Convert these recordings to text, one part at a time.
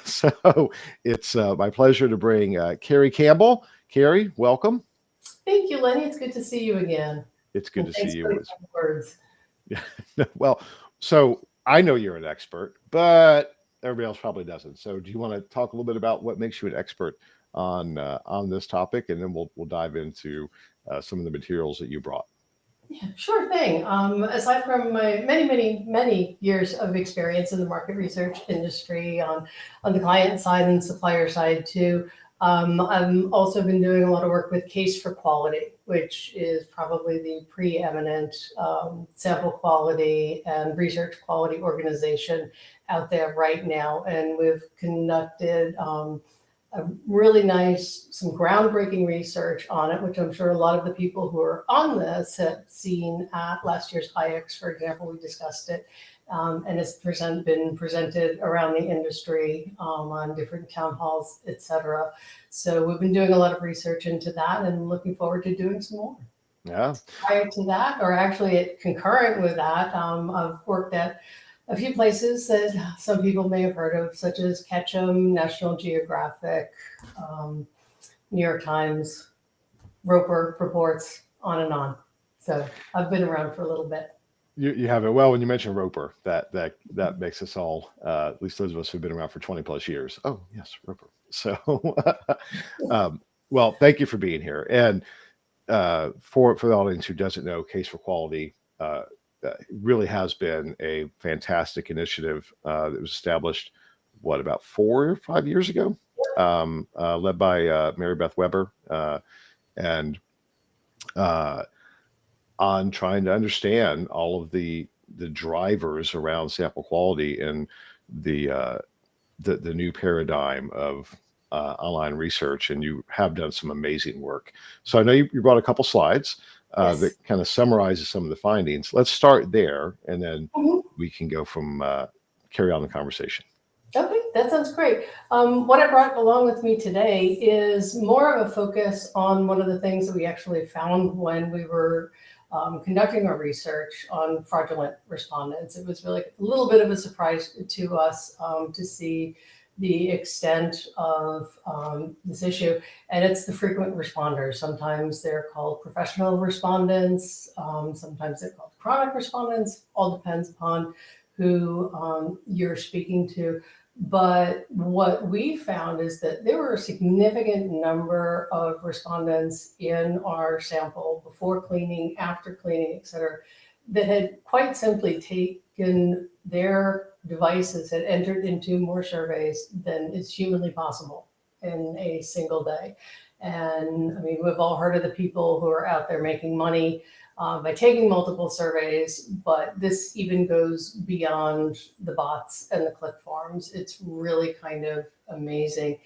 So it's my pleasure to bring Carrie Campbell. Carrie, welcome. Thank you, Lenny. It's good to see you again. It's good And to see thanks for you. the kind words. Yeah. Well, so I know you're an expert, but everybody else probably doesn't. So do you want to talk a little bit about what makes you an expert on this topic, and then we'll dive into some of the materials that you brought. Yeah, sure thing. Aside from my many years of experience in the market research industry on the client side and supplier side too, I've also been doing a lot of work with Case for Quality, which is probably the preeminent sample quality and research quality organization out there right now. And we've conducted a really nice, some groundbreaking research on it, which I'm sure a lot of the people who are on this have seen at last year's IX, for example. We discussed it, and it's been presented around the industry on different town halls, etc. So we've been doing a lot of research into that and looking forward to doing some more. Yeah. Prior to that, or actually concurrent with that, I've worked at a few places that some people may have heard of, such as Ketchum, National Geographic, um, New York Times, Roper Reports, on and on. So I've been around for a little bit. You have it. Well, when you mention Roper, that makes us all, at least those of us who've been around for 20 plus years. Oh, yes, Roper. So, um, well, thank you for being here. And for the audience who doesn't know, Case for Quality really has been a fantastic initiative that was established, what, about 4 or 5 years ago, led by Mary Beth Weber, and uh, on trying to understand all of the drivers around sample quality and the the new paradigm of online research, and you have done some amazing work. So I know you brought a couple slides that Yes. kind of summarizes some of the findings. Let's start there, and then Mhm. we can go from carry on the conversation. Okay, that sounds great. What I brought along with me today is more of a focus on one of the things that we actually found when we were conducting our research on fraudulent respondents. It was really a little bit of a surprise to us to see the extent of this issue, and it's the frequent responders. Sometimes they're called professional respondents, sometimes they're called chronic respondents, all depends upon who you're speaking to. But what we found is that there were a significant number of respondents in our sample before cleaning, after cleaning, et cetera, that had quite simply taken their devices, had entered into more surveys than is humanly possible in a single day. And I mean, we've all heard of the people who are out there making money by taking multiple surveys, but this even goes beyond the bots and the click forms. It's really kind of amazing.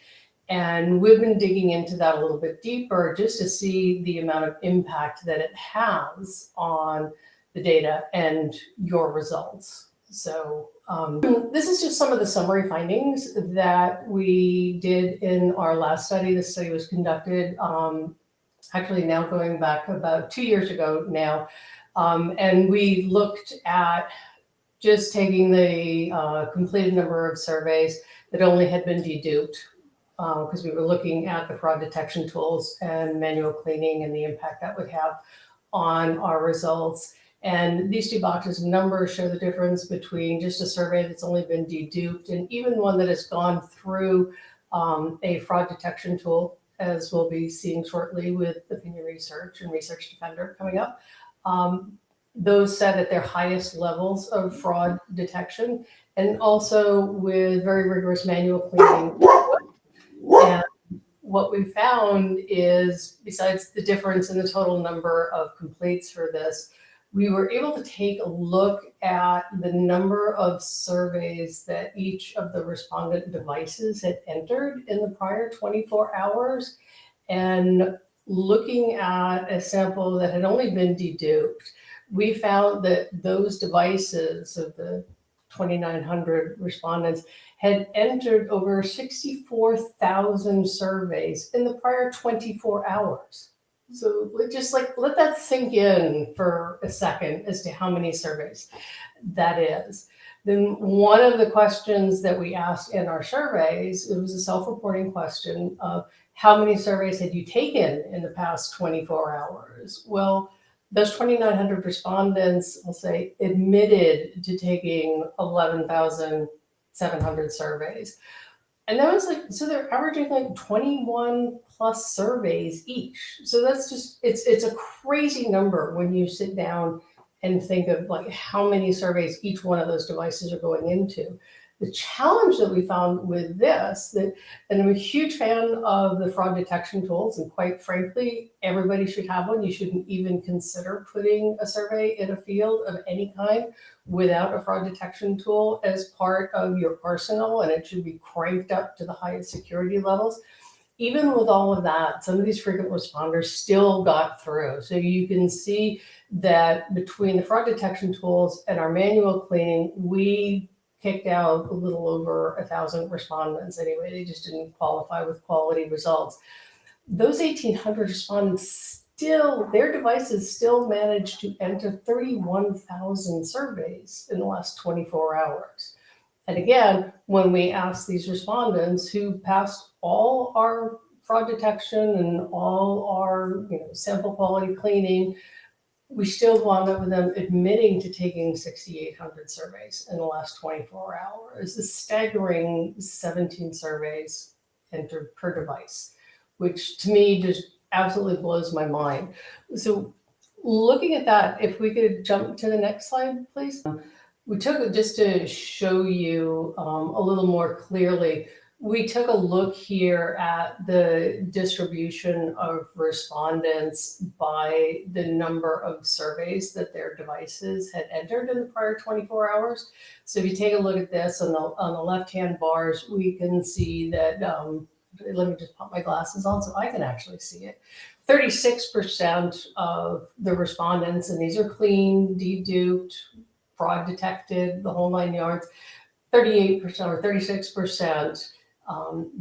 And we've been digging into that a little bit deeper just to see the amount of impact that it has on the data and your results. So, this is just some of the summary findings that we did in our last study. This study was conducted actually now going back about 2 years ago now. And we looked at just taking the completed number of surveys that only had been deduped, because we were looking at the fraud detection tools and manual cleaning and the impact that would have on our results. And these two boxes of numbers show the difference between just a survey that's only been deduped and even one that has gone through a fraud detection tool, as we'll be seeing shortly with Opinion Research and Research Defender coming up. Um, those set at their highest levels of fraud detection, and also with very rigorous manual cleaning. And what we found is, besides the difference in the total number of completes for this, we were able to take a look at the number of surveys that each of the respondent devices had entered in the prior 24 hours. And looking at a sample that had only been deduped, we found that those devices of the 2,900 respondents had entered over 64,000 surveys in the prior 24 hours. So just like let that sink in for a second as to how many surveys that is. then one of the questions that we asked in our surveys, it was a self-reporting question of how many surveys had you taken in the past 24 hours? Well, those 2,900 respondents, I'll say, admitted to taking 11,700 surveys. And that was like, so they're averaging like 21 plus surveys each. So that's just, it's a crazy number when you sit down and think of like how many surveys each one of those devices are going into. The challenge that we found with this, that, and I'm a huge fan of the fraud detection tools, and quite frankly, everybody should have one. You shouldn't even consider putting a survey in a field of any kind without a fraud detection tool as part of your arsenal, and it should be cranked up to the highest security levels. Even with all of that, some of these frequent responders still got through. So you can see that between the fraud detection tools and our manual cleaning, we kicked out a little over 1,000 respondents anyway. They just didn't qualify with quality results. Those 1,800 respondents still, their devices still managed to enter 31,000 surveys in the last 24 hours. And again, when we asked these respondents who passed all our fraud detection and all our sample quality cleaning, we still wound up with them admitting to taking 6,800 surveys in the last 24 hours. A staggering 17 surveys entered per device, which to me just absolutely blows my mind. So looking at that, if we could jump to the next slide, please. We took it just to show you a little more clearly. We took a look here at the distribution of respondents by the number of surveys that their devices had entered in the prior 24 hours. So if you take a look at this on the left-hand bars, we can see that, let me just pop my glasses on so I can actually see it. 36% of the respondents, and these are clean, deduped, fraud detected, the whole 9 yards, 38% or 36%,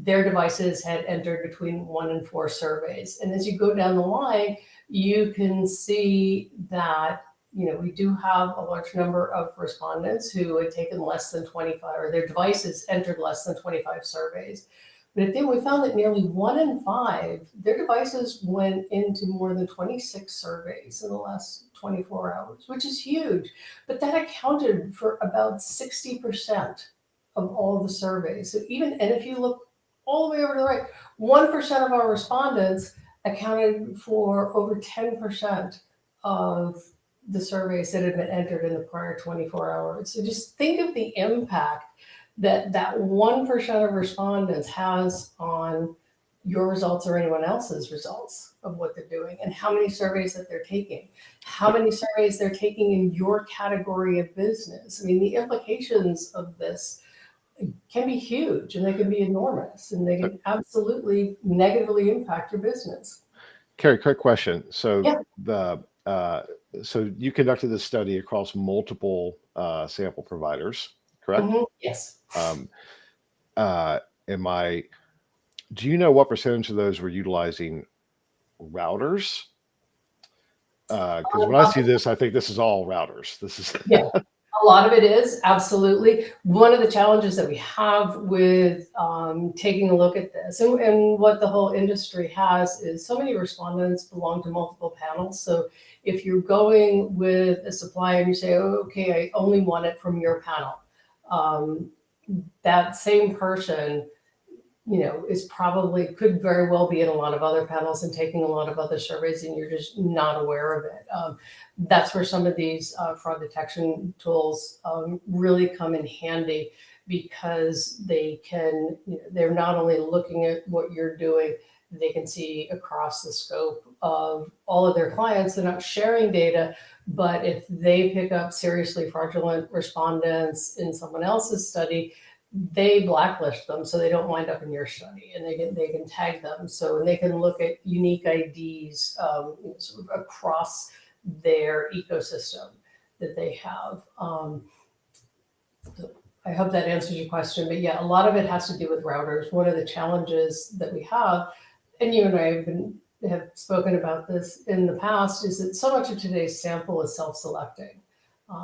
their devices had entered between 1 and 4 surveys. And as you go down the line, you can see that we do have a large number of respondents who had taken less than 25, or their devices entered less than 25 surveys. But then we found that nearly 1 in 5, their devices went into more than 26 surveys in the last 24 hours, which is huge. But that accounted for about 60% of all the surveys. So and if you look all the way over to the right, 1% of our respondents accounted for over 10% of the surveys that had been entered in the prior 24 hours. So just think of the impact that 1% of respondents has on your results or anyone else's results of what they're doing, and how many surveys that they're taking, how many surveys they're taking in your category of business. I mean, the implications of this can be huge, and they can be enormous, and they can absolutely negatively impact your business. Carrie, quick question. So Yeah. so you conducted this study across multiple sample providers, correct? Mm-hmm. Yes. Do you know what percentage of those were utilizing routers? Because when I see this, I think this is all routers. This is Yeah. A lot of it is, absolutely. One of the challenges that we have with taking a look at this, and what the whole industry has, is so many respondents belong to multiple panels. So if you're going with a supplier and you say, oh, okay, I only want it from your panel, that same person could very well be in a lot of other panels and taking a lot of other surveys, and you're just not aware of it. That's where some of these fraud detection tools really come in handy, because they're not only looking at what you're doing, they can see across the scope of all of their clients. They're not sharing data, but if they pick up seriously fraudulent respondents in someone else's study, they blacklist them so they don't wind up in your study, and they can tag them, and they can look at unique IDs sort of across their ecosystem that they have. I hope that answers your question, but yeah, a lot of it has to do with routers. One of the challenges that we have, and you and I have spoken about this in the past, is that so much of today's sample is self-selecting.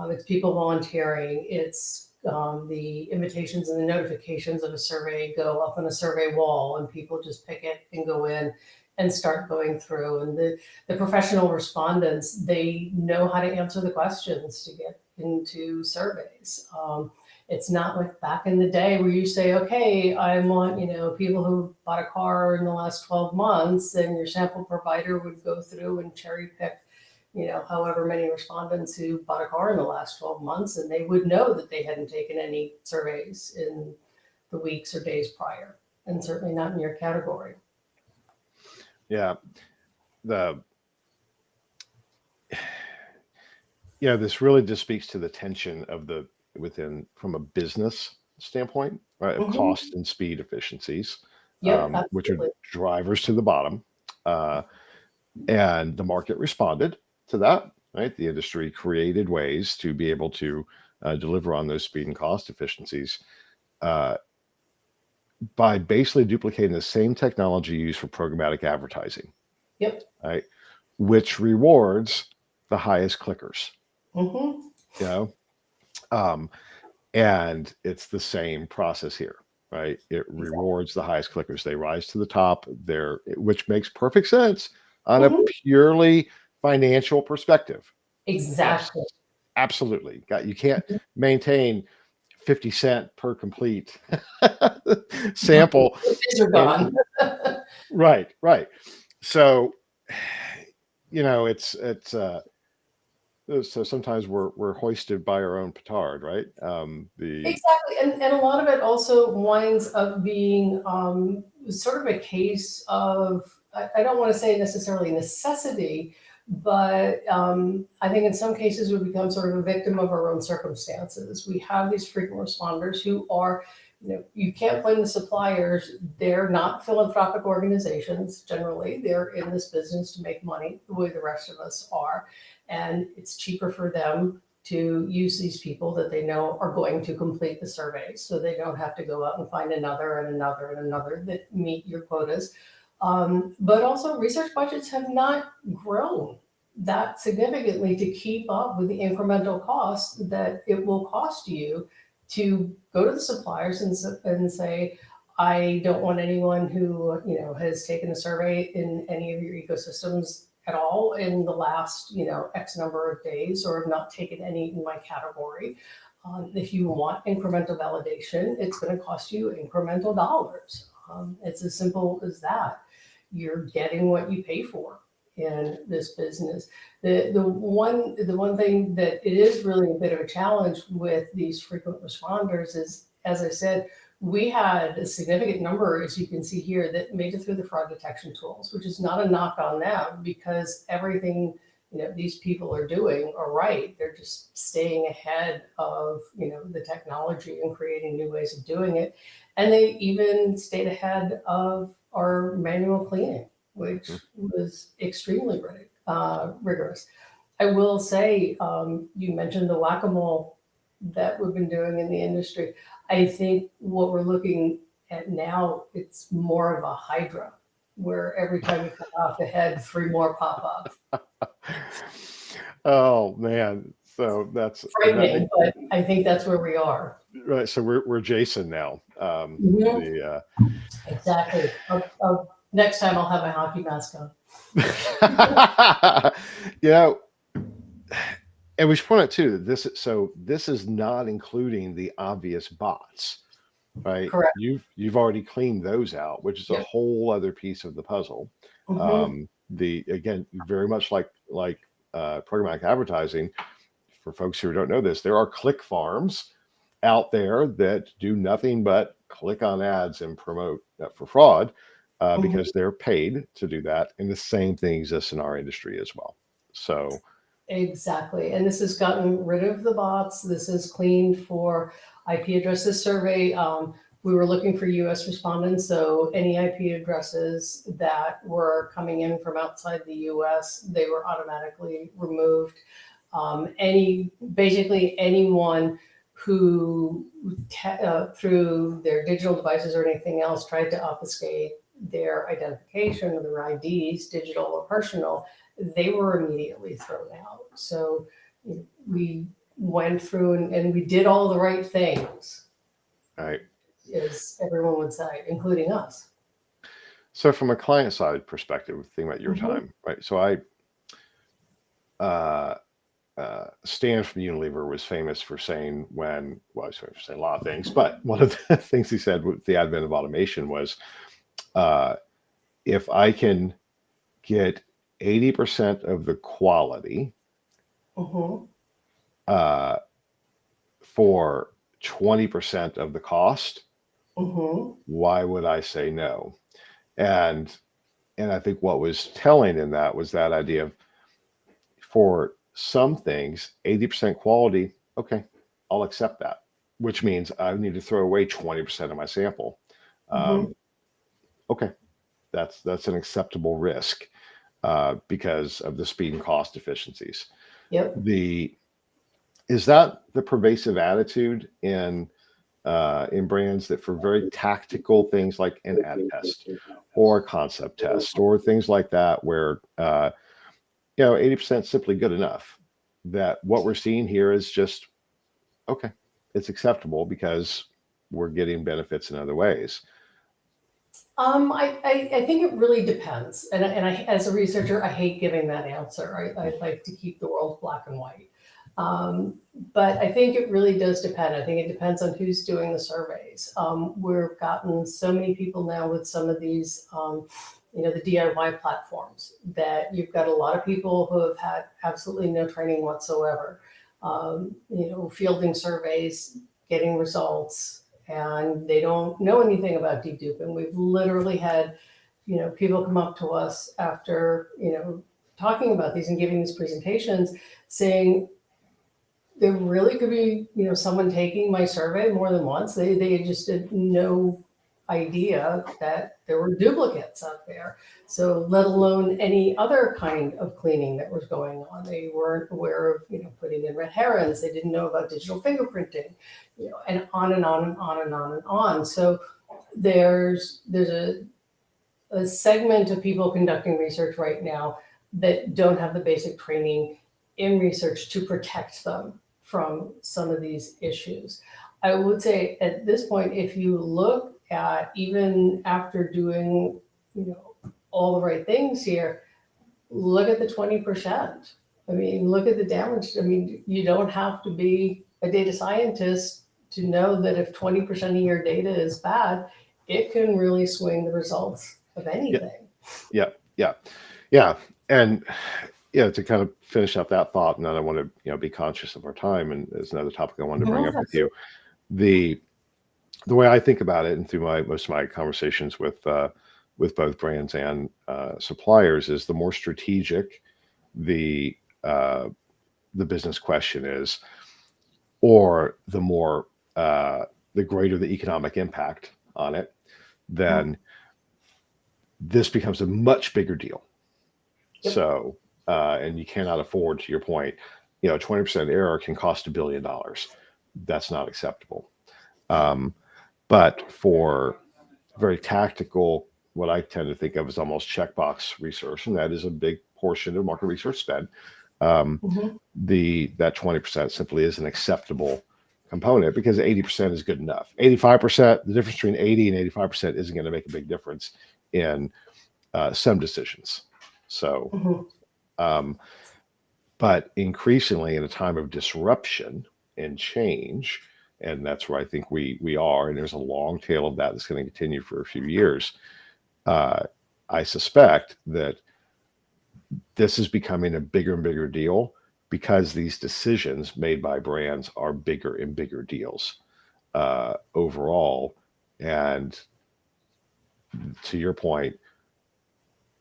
It's people volunteering. It's the invitations and the notifications of a survey go up on a survey wall, and people just pick it and go in and start going through. And the professional respondents, they know how to answer the questions to get into surveys. It's not like back in the day where you say, okay, I want, people who bought a car in the last 12 months, and your sample provider would go through and cherry pick, however many respondents who bought a car in the last 12 months, and they would know that they hadn't taken any surveys in the weeks or days prior, and certainly not in your category. Yeah. The this really just speaks to the tension of from a business standpoint, right? Of Mhm. cost and speed efficiencies, Yep, which are absolutely. drivers to the bottom. And the market responded to that, right? The industry created ways to be able to deliver on those speed and cost efficiencies uh, by basically duplicating the same technology used for programmatic advertising, Yep. right? Which rewards the highest clickers, Hmm. you know? Um, and it's the same process here, right? It Exactly. rewards the highest clickers. They rise to the top there, which makes perfect sense on a Hmm. purely financial perspective. Yes, Exactly. absolutely. You can't maintain 50 cent per complete sample. The bids are And gone. right, right. So, so sometimes we're hoisted by our own petard, right? The Exactly, and a lot of it also winds up being sort of a case of, I don't want to say necessarily necessity, but I think in some cases we become sort of a victim of our own circumstances. We have these frequent responders who are, you can't blame the suppliers. They're not philanthropic organizations generally. They're in this business to make money the way the rest of us are, and it's cheaper for them to use these people that they know are going to complete the survey, so they don't have to go out and find another and another and another that meet your quotas. But also, research budgets have not grown that significantly to keep up with the incremental cost that it will cost you to go to the suppliers and say, I don't want anyone who has taken a survey in any of your ecosystems at all in the last X number of days, or have not taken any in my category. If you want incremental validation, it's going to cost you incremental dollars. It's as simple as that. You're getting what you pay for in this business. The one thing that it is really a bit of a challenge with these frequent responders is, as I said, we had a significant number, as you can see here, that made it through the fraud detection tools, which is not a knock on them, because everything these people are doing are right. They're just staying ahead of the technology and creating new ways of doing it. And they even stayed ahead of our manual cleaning, which was extremely rigorous. I will say, you mentioned the whack-a-mole that we've been doing in the industry. I think what we're looking at now, it's more of a hydra, where every time you cut off the head, three more pop up. oh man, so that makes Frightening, but I think that's where we are. right. So we're Jason now. Mhm. The Exactly. Next time I'll have my hockey mask on. you know, and we should point out too that this is not including the obvious bots, right? Correct. You've already cleaned those out, which is a Yep. whole other piece of the puzzle. Hmm. The again, very much like programmatic advertising. For folks who don't know this, there are click farms out there that do nothing but click on ads and promote for fraud Hmm. because they're paid to do that. And the same thing exists in our industry as well. So, Exactly. And this has gotten rid of the bots. This is cleaned for IP addresses survey. We were looking for US respondents, so any IP addresses that were coming in from outside the US, they were automatically removed. Basically anyone who through their digital devices or anything else tried to obfuscate their identification or their IDs, digital or personal, they were immediately thrown out. So we went through and we did all the right things, Right. as everyone would say, including us. So from a client side perspective, think about your Hmm. time, right? So uh, Stan from Unilever was famous for saying well, he's famous for saying a lot of things, but one of the things he said with the advent of automation was, uh, if I can get 80% of the quality Hmm. uh, for 20% of the cost, Hmm. why would I say no? And I think what was telling in that was that idea of, for some things, 80% quality, okay, I'll accept that, which means I need to throw away 20% of my sample. Hmm. Um, okay, that's an acceptable risk because of the speed and cost efficiencies. Yep. The Is that the pervasive attitude in brands, that for very tactical things like an ad test or a concept test or things like that, where 80% is simply good enough, that what we're seeing here is just okay, it's acceptable because we're getting benefits in other ways. I think it really depends. As a researcher, I hate giving that answer. I like to keep the world black and white. Um, but I think it really does depend. I think it depends on who's doing the surveys. We've gotten so many people now with some of these, the DIY platforms, that you've got a lot of people who have had absolutely no training whatsoever. Fielding surveys, getting results, and they don't know anything about deduping. We've literally had, people come up to us after, talking about these and giving these presentations, saying there really could be, someone taking my survey more than once. They just had no idea that there were duplicates out there. So let alone any other kind of cleaning that was going on. They weren't aware of, putting in red herons. They didn't know about digital fingerprinting, and on and on and on and on and on. So there's a segment of people conducting research right now that don't have the basic training in research to protect them from some of these issues. I would say at this point, if you look at, even after doing, all the right things here, look at the 20%. I mean, look at the damage. I mean, you don't have to be a data scientist to know that if 20% of your data is bad, it can really swing the results of Yeah, anything. yeah, yeah, yeah. And to kind of finish up that thought, and then I want to be conscious of our time, and there's another topic I wanted to bring Mhm, up with you. absolutely. The way I think about it, and through most of my conversations with both brands and suppliers, is the more strategic the uh, the business question is, or the greater the economic impact on it, Mhm. then this becomes a much bigger deal. Yep. So, and you cannot afford, to your point, 20% error can cost $1 billion. That's not acceptable. Um, but for very tactical, what I tend to think of as almost checkbox research, and that is a big portion of market research spend. Um, Mhm. that 20% simply is an acceptable component, because 80% is good enough. 85%, the difference between 80 and 85% isn't going to make a big difference in some decisions. So, Mhm. um, but increasingly in a time of disruption and change, and that's where I think we are, and there's a long tail of that that's going to continue for a few years. uh, I suspect that this is becoming a bigger and bigger deal, because these decisions made by brands are bigger and bigger deals overall. And to your point,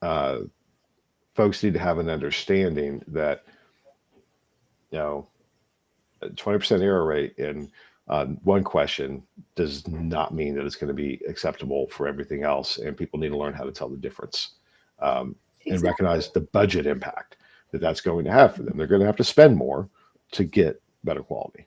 uh, folks need to have an understanding that, you know, 20% error rate in one question does not mean that it's going to be acceptable for everything else. And people need to learn how to tell the difference, and Exactly. recognize the budget impact that that's going to have for them. They're going to have to spend more to get better quality.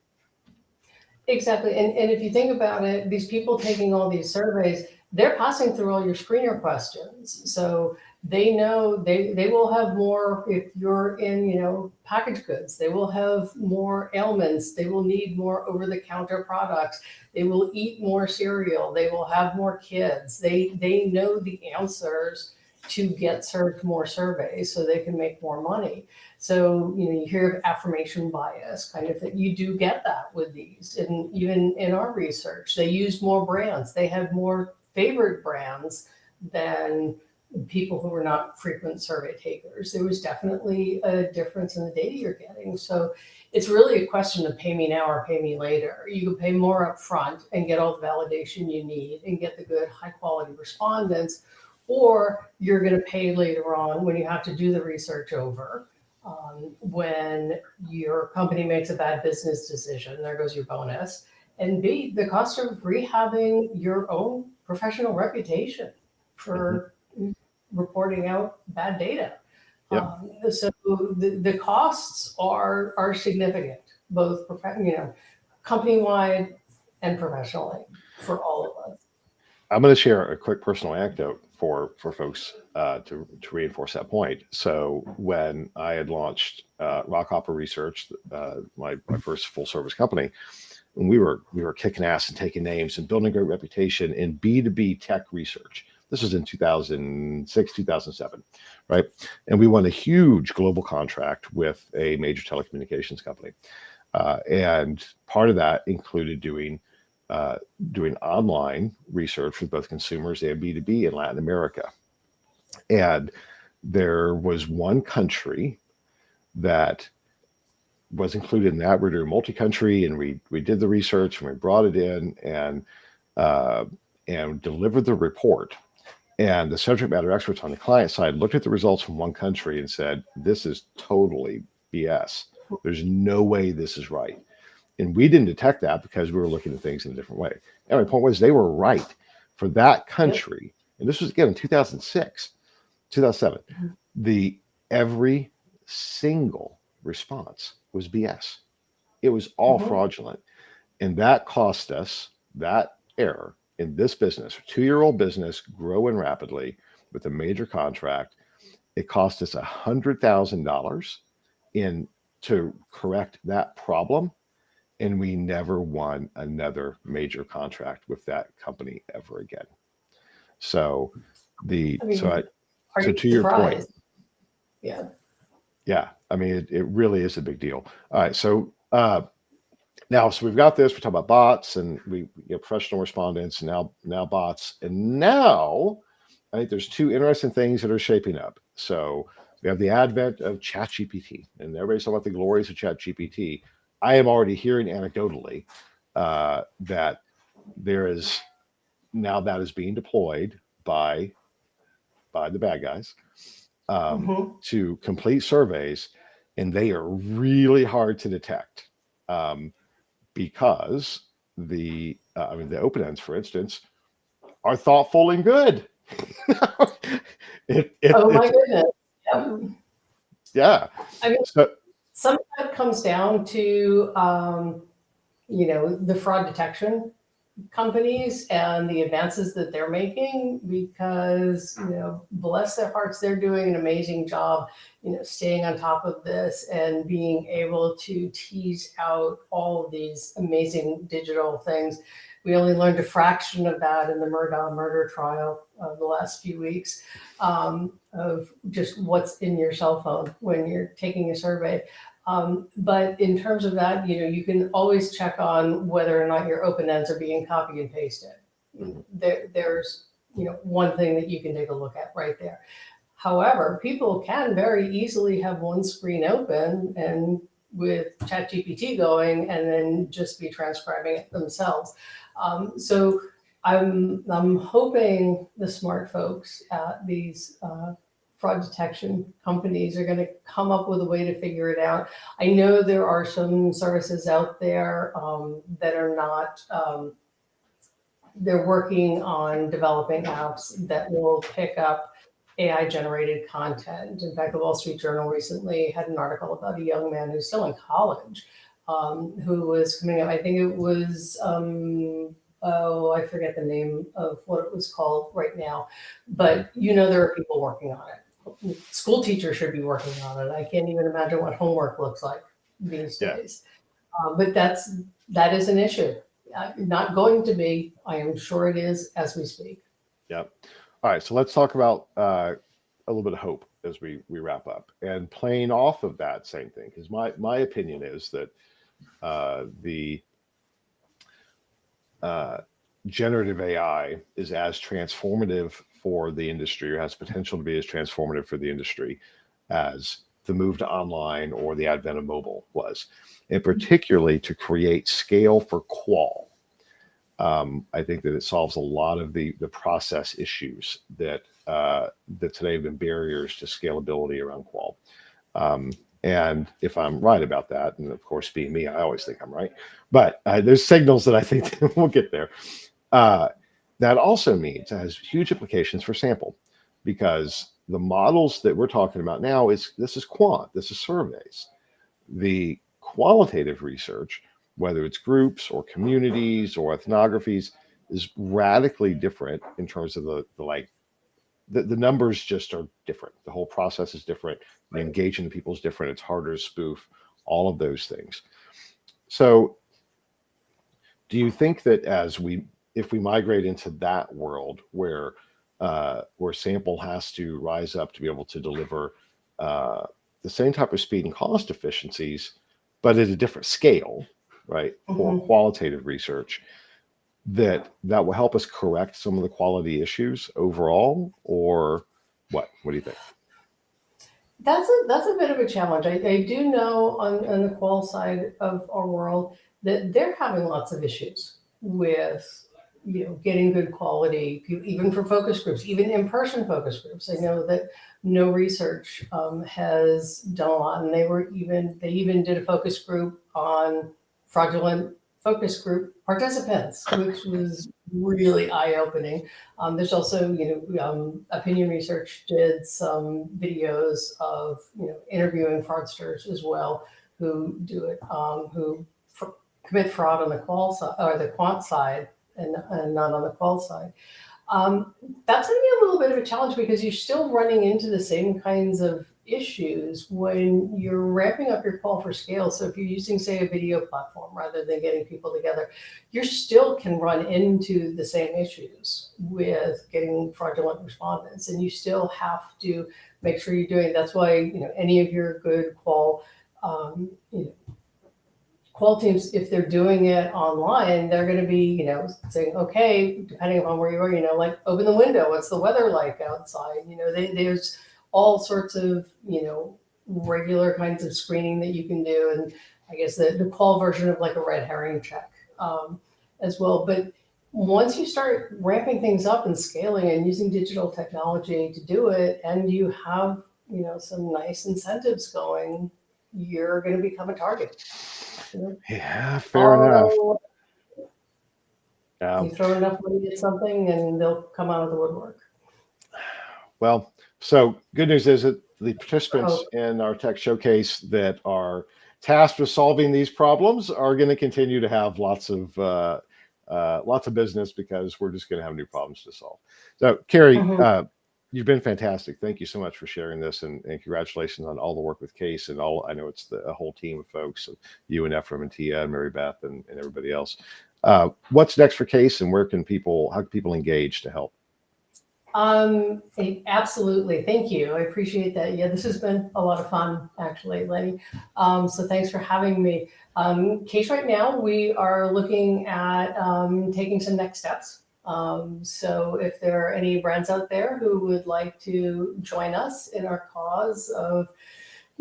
Exactly. And if you think about it, these people taking all these surveys, they're passing through all your screener questions. So they know they will have more if you're in, packaged goods. They will have more ailments. They will need more over-the-counter products. They will eat more cereal. They will have more kids. They know the answers to get served more surveys so they can make more money. So, you hear of affirmation bias, kind of that you do get that with these. And even in our research, they use more brands. They have more favorite brands than people who were not frequent survey takers. There was definitely a difference in the data you're getting. So it's really a question of pay me now or pay me later. You can pay more up front and get all the validation you need and get the good high quality respondents, or you're going to pay later on when you have to do the research over. When your company makes a bad business decision, there goes your bonus. And B, the cost of rehabbing your own professional reputation for reporting out bad data. Yep. So the costs are significant, both company-wide and professionally for all of us. I'm going to share a quick personal anecdote for folks to reinforce that point. So when I had launched Rockhopper Research, my first full service company, and we were kicking ass and taking names and building a great reputation in B2B tech research. This was in 2006, 2007, right? And we won a huge global contract with a major telecommunications company. And part of that included doing online research with both consumers and B2B in Latin America. And there was one country that was included in that. We're doing multi-country, and we did the research and we brought it in and delivered the report. And the subject matter experts on the client side looked at the results from one country and said, this is totally BS. There's no way this is right. And we didn't detect that because we were looking at things in a different way. And my point was they were right for that country. And this was, again, in 2006, 2007. Every single response was BS. It was all fraudulent. And that cost us, that error in this business, 2-year-old business growing rapidly with a major contract, it cost us $100,000 to correct that problem. And we never won another major contract with that company ever again. So to your point, yeah, I mean, it really is a big deal. All right, so now, so we've got this. We're talking about bots, and we get professional respondents, and now bots, and now I think there's two interesting things that are shaping up. So we have the advent of ChatGPT, and everybody's talking about the glories of ChatGPT. I am already hearing anecdotally that there is now that is being deployed by the bad guys to complete surveys, and they are really hard to detect because the open ends, for instance, are thoughtful and good. My goodness! Yeah. I mean, some of it comes down to the fraud detection companies and the advances that they're making, because bless their hearts, they're doing an amazing job staying on top of this and being able to tease out all of these amazing digital things. We only learned a fraction of that in the murder trial of the last few weeks, of just what's in your cell phone when you're taking a survey. But in terms of that, you can always check on whether or not your open ends are being copied and pasted. There's one thing that you can take a look at right there. However, people can very easily have one screen open and with ChatGPT going, and then just be transcribing it themselves. So I'm hoping the smart folks at these fraud detection companies are going to come up with a way to figure it out. I know there are some services out there that are not, they're working on developing apps that will pick up AI generated content. In fact, the Wall Street Journal recently had an article about a young man who's still in college who was coming up, I think it was oh, I forget the name of what it was called right now, but there are people working on it. School teachers should be working on it. I can't even imagine what homework looks like these Yeah. days. But that is an issue. Not going to be. I am sure it is as we speak. Yep. All right. So let's talk about a little bit of hope as we wrap up, and playing off of that same thing. Because my opinion is that the generative AI is as transformative for the industry, or has potential to be as transformative for the industry as the move to online or the advent of mobile was, and particularly to create scale for qual. I think that it solves a lot of the process issues that today have been barriers to scalability around qual. And if I'm right about that, and of course, being me, I always think I'm right, but there's signals that I think that we'll get there. That also means it has huge implications for sample, because the models that we're talking about now this is quant, this is surveys. The qualitative research, whether it's groups or communities or ethnographies, is radically different in terms of the numbers just are different. The whole process is different. The engaging people is different. It's harder to spoof, all of those things. So do you think that if we migrate into that world where sample has to rise up to be able to deliver the same type of speed and cost efficiencies, but at a different scale, right, for qualitative research, that will help us correct some of the quality issues overall, or what? What do you think? That's a bit of a challenge. I do know on the qual side of our world that they're having lots of issues with getting good quality, even for focus groups, even in-person focus groups. I know that No Research has done a lot, and they even did a focus group on fraudulent focus group participants, which was really eye-opening. There's also, Opinion Research did some videos of, interviewing fraudsters as well, who do it, commit fraud on the qual side or the quant side, and not on the qual side. That's going to be a little bit of a challenge, because you're still running into the same kinds of issues when you're ramping up your call for scale. So if you're using, say, a video platform rather than getting people together, you still can run into the same issues with getting fraudulent respondents, and you still have to make sure you're doing. That's why any of your good qual qual teams, if they're doing it online, they're going to be, saying, okay, depending upon where you are, like, open the window. What's the weather like outside? There's all sorts of, regular kinds of screening that you can do. And I guess the qual version of like a red herring check as well. But once you start ramping things up and scaling and using digital technology to do it, and you have, some nice incentives going, you're going to become a target. Yeah, fair enough. You throw enough money at something and they'll come out of the woodwork. Well, so good news is that the participants in our tech showcase that are tasked with solving these problems are going to continue to have lots of business, because we're just going to have new problems to solve. So, Carrie, you've been fantastic. Thank you so much for sharing this, and congratulations on all the work with Case and all. I know it's a whole team of folks, you and Ephraim and Tia and Mary Beth and everybody else. What's next for Case, and how can people engage to help? Absolutely. Thank you. I appreciate that. Yeah, this has been a lot of fun, actually, Lenny. So thanks for having me. Case, right now, we are looking at taking some next steps. So if there are any brands out there who would like to join us in our cause of,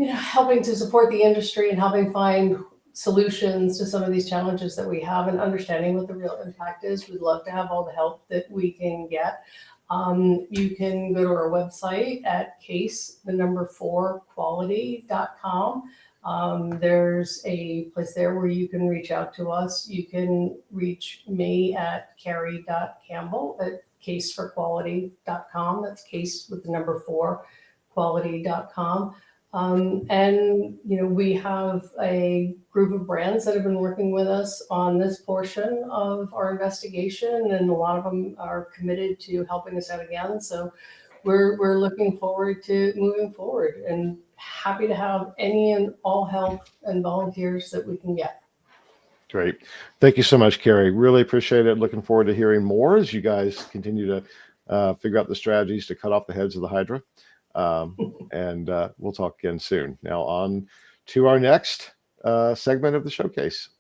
helping to support the industry and helping find solutions to some of these challenges that we have, and understanding what the real impact is, we'd love to have all the help that we can get. You can go to our website at case4quality.com. There's a place there where you can reach out to us. You can reach me at carrie.campbell@caseforquality.com. That's case with the number 4 quality.com. And we have a group of brands that have been working with us on this portion of our investigation, and a lot of them are committed to helping us out again. So we're looking forward to moving forward, and happy to have any and all help and volunteers that we can get. Great. Thank you so much, Carrie. Really appreciate it. Looking forward to hearing more as you guys continue to figure out the strategies to cut off the heads of the Hydra. And we'll talk again soon. Now, on to our next segment of the showcase.